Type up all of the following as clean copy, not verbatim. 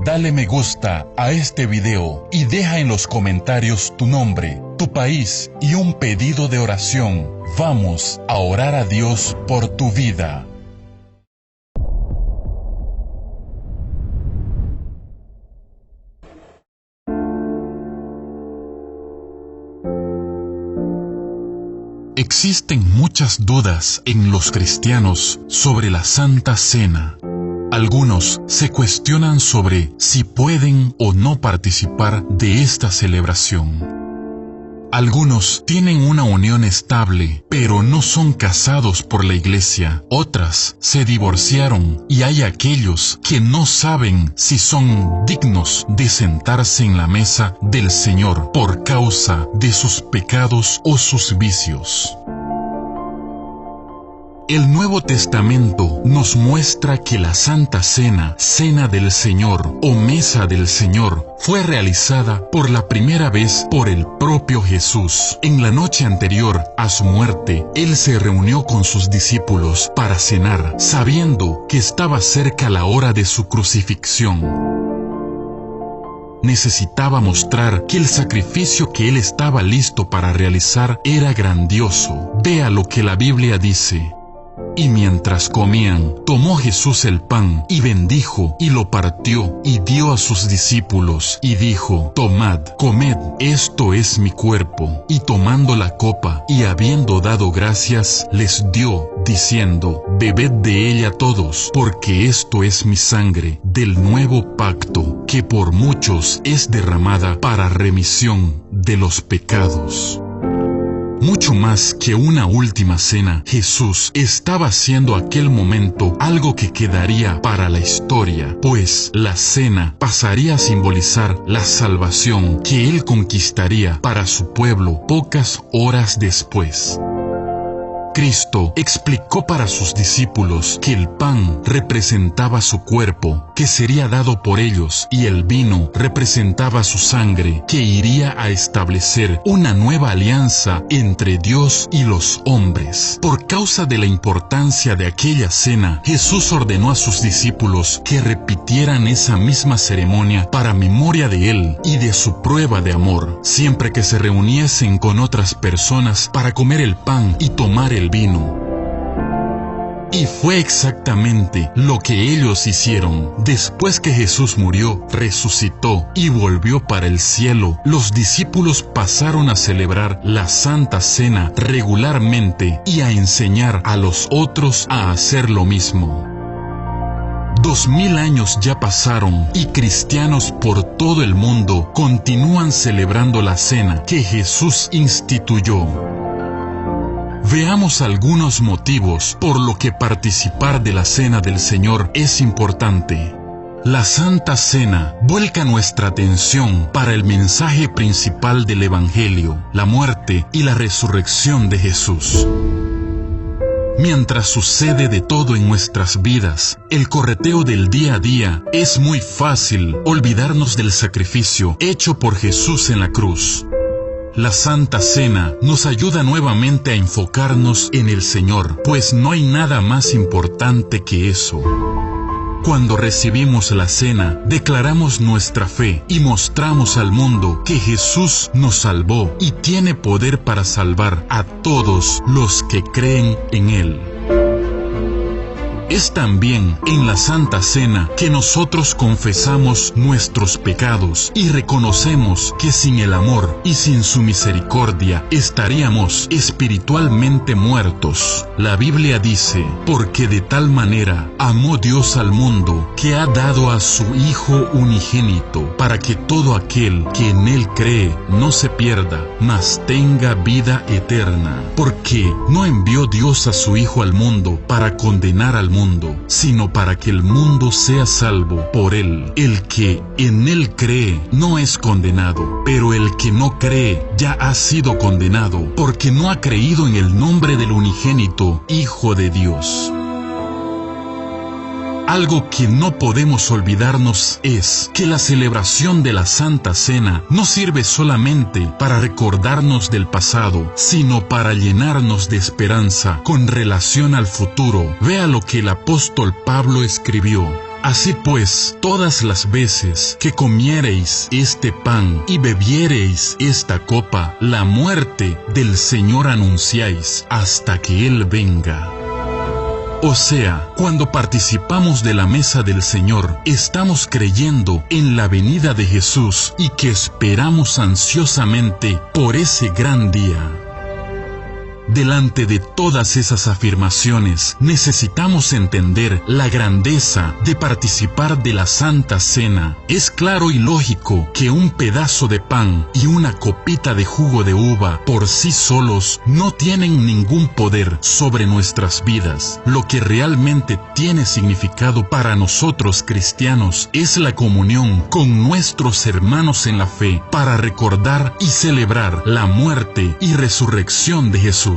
Dale me gusta a este video y deja en los comentarios tu nombre, tu país y un pedido de oración. Vamos a orar a Dios por tu vida. Existen muchas dudas en los cristianos sobre la Santa Cena. Algunos se cuestionan sobre si pueden o no participar de esta celebración. Algunos tienen una unión estable, pero no son casados por la iglesia. Otras se divorciaron y hay aquellos que no saben si son dignos de sentarse en la mesa del Señor por causa de sus pecados o sus vicios. El Nuevo Testamento nos muestra que la Santa Cena, Cena del Señor o Mesa del Señor, fue realizada por la primera vez por el propio Jesús. En la noche anterior a su muerte, Él se reunió con sus discípulos para cenar, sabiendo que estaba cerca la hora de su crucifixión. Necesitaba mostrar que el sacrificio que Él estaba listo para realizar era grandioso. Vea lo que la Biblia dice. Y mientras comían, tomó Jesús el pan y bendijo y lo partió y dio a sus discípulos y dijo: Tomad, comed, esto es mi cuerpo. Y tomando la copa y habiendo dado gracias, les dio, diciendo: Bebed de ella todos, porque esto es mi sangre del nuevo pacto, que por muchos es derramada para remisión de los pecados. Mucho más que una última cena, Jesús estaba haciendo aquel momento algo que quedaría para la historia, pues la cena pasaría a simbolizar la salvación que Él conquistaría para su pueblo pocas horas después. Cristo explicó para sus discípulos que el pan representaba su cuerpo, que sería dado por ellos, y el vino representaba su sangre, que iría a establecer una nueva alianza entre Dios y los hombres. Por causa de la importancia de aquella cena, Jesús ordenó a sus discípulos que repitieran esa misma ceremonia para memoria de Él y de su prueba de amor, siempre que se reuniesen con otras personas para comer el pan y tomar el vino. Y fue exactamente lo que ellos hicieron. Después que Jesús murió, resucitó y volvió para el cielo, los discípulos pasaron a celebrar la Santa Cena regularmente y a enseñar a los otros a hacer lo mismo. 2000 años ya pasaron y cristianos por todo el mundo continúan celebrando la cena que Jesús instituyó. Veamos algunos motivos por lo que participar de la Cena del Señor es importante. La Santa Cena vuelca nuestra atención para el mensaje principal del Evangelio, la muerte y la resurrección de Jesús. Mientras sucede de todo en nuestras vidas, el correteo del día a día, es muy fácil olvidarnos del sacrificio hecho por Jesús en la cruz. La Santa Cena nos ayuda nuevamente a enfocarnos en el Señor, pues no hay nada más importante que eso. Cuando recibimos la cena, declaramos nuestra fe y mostramos al mundo que Jesús nos salvó y tiene poder para salvar a todos los que creen en Él. Es también en la Santa Cena que nosotros confesamos nuestros pecados y reconocemos que sin el amor y sin su misericordia estaríamos espiritualmente muertos. La Biblia dice: porque de tal manera amó Dios al mundo que ha dado a su Hijo unigénito, para que todo aquel que en Él cree no se pierda, mas tenga vida eterna. Porque no envió Dios a su Hijo al mundo para condenar al mundo, sino para que el mundo sea salvo por Él. El que en Él cree no es condenado, pero el que no cree ya ha sido condenado, porque no ha creído en el nombre del unigénito Hijo de Dios. Algo que no podemos olvidarnos es que la celebración de la Santa Cena no sirve solamente para recordarnos del pasado, sino para llenarnos de esperanza con relación al futuro. Vea lo que el apóstol Pablo escribió: Así pues, todas las veces que comiereis este pan y bebiereis esta copa, la muerte del Señor anunciáis hasta que Él venga. O sea, cuando participamos de la mesa del Señor, estamos creyendo en la venida de Jesús y que esperamos ansiosamente por ese gran día. Delante de todas esas afirmaciones, necesitamos entender la grandeza de participar de la Santa Cena. Es claro y lógico que un pedazo de pan y una copita de jugo de uva por sí solos no tienen ningún poder sobre nuestras vidas. Lo que realmente tiene significado para nosotros cristianos es la comunión con nuestros hermanos en la fe para recordar y celebrar la muerte y resurrección de Jesús.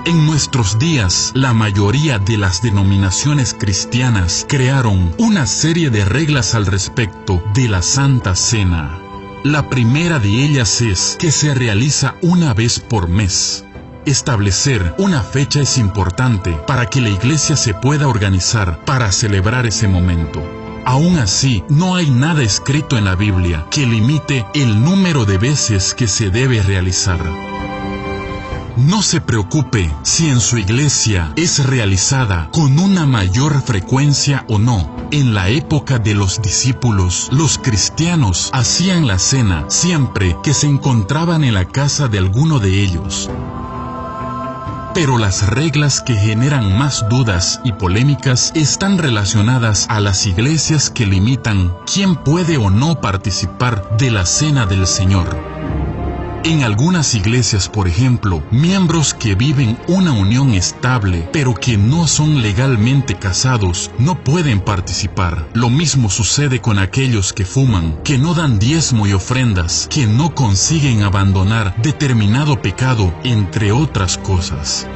En nuestros días, la mayoría de las denominaciones cristianas crearon una serie de reglas al respecto de la Santa Cena. La primera de ellas es que se realiza una vez por mes. Establecer una fecha es importante para que la iglesia se pueda organizar para celebrar ese momento. Aún así, no hay nada escrito en la Biblia que limite el número de veces que se debe realizar. No se preocupe si en su iglesia es realizada con una mayor frecuencia o no. En la época de los discípulos, los cristianos hacían la cena siempre que se encontraban en la casa de alguno de ellos. Pero las reglas que generan más dudas y polémicas están relacionadas a las iglesias que limitan quién puede o no participar de la cena del Señor. En algunas iglesias, por ejemplo, miembros que viven una unión estable, pero que no son legalmente casados, no pueden participar. Lo mismo sucede con aquellos que fuman, que no dan diezmo y ofrendas, que no consiguen abandonar determinado pecado, entre otras cosas.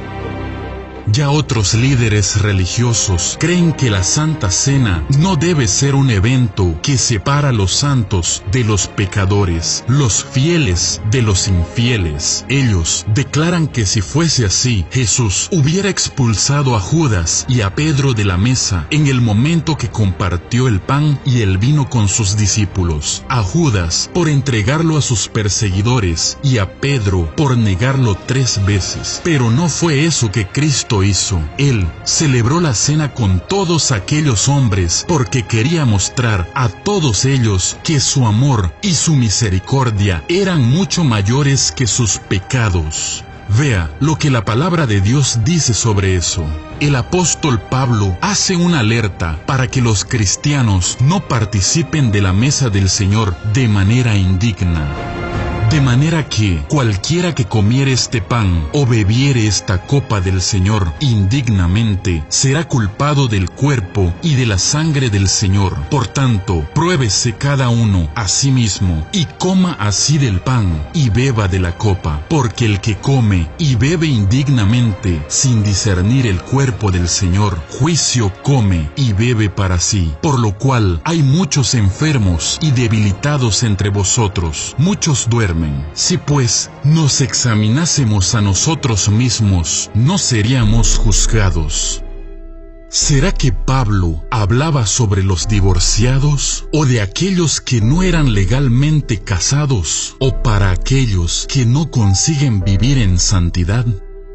Ya otros líderes religiosos creen que la Santa Cena no debe ser un evento que separa a los santos de los pecadores, los fieles de los infieles. Ellos declaran que si fuese así, Jesús hubiera expulsado a Judas y a Pedro de la mesa en el momento que compartió el pan y el vino con sus discípulos. A Judas por entregarlo a sus perseguidores y a Pedro por negarlo 3 veces. Pero no fue eso que Cristo hizo. Él celebró la cena con todos aquellos hombres porque quería mostrar a todos ellos que su amor y su misericordia eran mucho mayores que sus pecados. Vea lo que la palabra de Dios dice sobre eso. El apóstol Pablo hace una alerta para que los cristianos no participen de la mesa del Señor de manera indigna. De manera que cualquiera que comiere este pan o bebiere esta copa del Señor indignamente será culpado del cuerpo y de la sangre del Señor. Por tanto, pruébese cada uno a sí mismo y coma así del pan y beba de la copa, porque el que come y bebe indignamente sin discernir el cuerpo del Señor, juicio come y bebe para sí. Por lo cual hay muchos enfermos y debilitados entre vosotros, muchos duermen. Si pues nos examinásemos a nosotros mismos, no seríamos juzgados. ¿Será que Pablo hablaba sobre los divorciados o de aquellos que no eran legalmente casados o para aquellos que no consiguen vivir en santidad?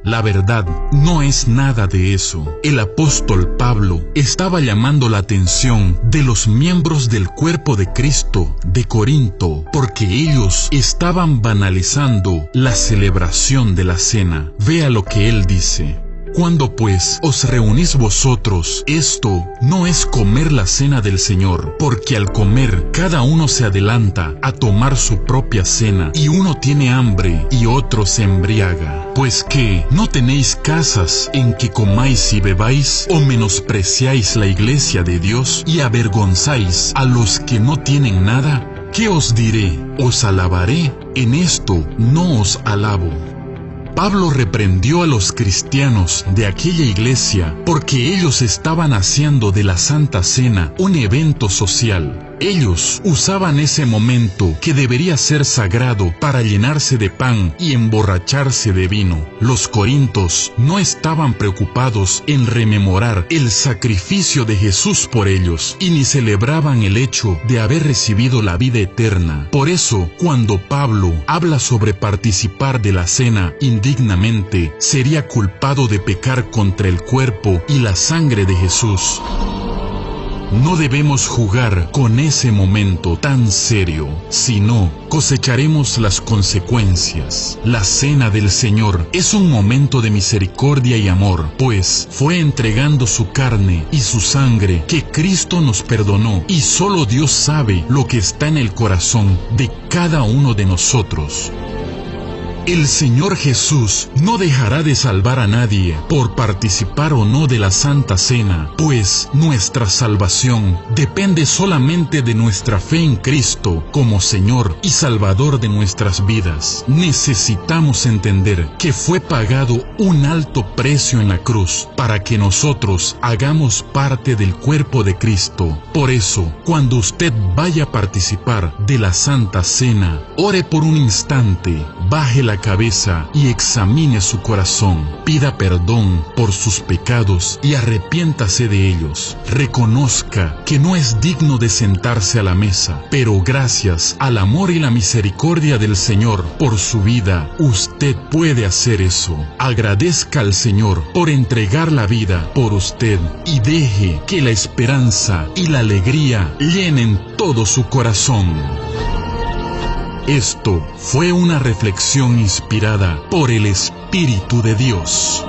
La verdad, no es nada de eso. El apóstol Pablo estaba llamando la atención de los miembros del cuerpo de Cristo de Corinto, porque ellos estaban banalizando la celebración de la cena. Vea lo que él dice. Cuando pues os reunís vosotros, esto no es comer la cena del Señor, porque al comer cada uno se adelanta a tomar su propia cena, y uno tiene hambre y otro se embriaga. Pues ¿qué? ¿No tenéis casas en que comáis y bebáis? ¿O menospreciáis la iglesia de Dios y avergonzáis a los que no tienen nada? ¿Qué os diré? ¿Os alabaré? En esto no os alabo. Pablo reprendió a los cristianos de aquella iglesia porque ellos estaban haciendo de la Santa Cena un evento social. Ellos usaban ese momento que debería ser sagrado para llenarse de pan y emborracharse de vino. Los corintios no estaban preocupados en rememorar el sacrificio de Jesús por ellos y ni celebraban el hecho de haber recibido la vida eterna. Por eso, cuando Pablo habla sobre participar de la cena indignamente, sería culpado de pecar contra el cuerpo y la sangre de Jesús. No debemos jugar con ese momento tan serio, si no, cosecharemos las consecuencias. La cena del Señor es un momento de misericordia y amor, pues fue entregando su carne y su sangre que Cristo nos perdonó, y solo Dios sabe lo que está en el corazón de cada uno de nosotros. El Señor Jesús no dejará de salvar a nadie por participar o no de la Santa Cena, pues nuestra salvación depende solamente de nuestra fe en Cristo como Señor y Salvador de nuestras vidas. Necesitamos entender que fue pagado un alto precio en la cruz para que nosotros hagamos parte del cuerpo de Cristo. Por eso, cuando usted vaya a participar de la Santa Cena, ore por un instante, baje la cabeza y examine su corazón. Pida perdón por sus pecados y arrepiéntase de ellos. Reconozca que no es digno de sentarse a la mesa, pero gracias al amor y la misericordia del Señor por su vida, usted puede hacer eso. Agradezca al Señor por entregar la vida por usted y deje que la esperanza y la alegría llenen todo su corazón. Esto fue una reflexión inspirada por el Espíritu de Dios.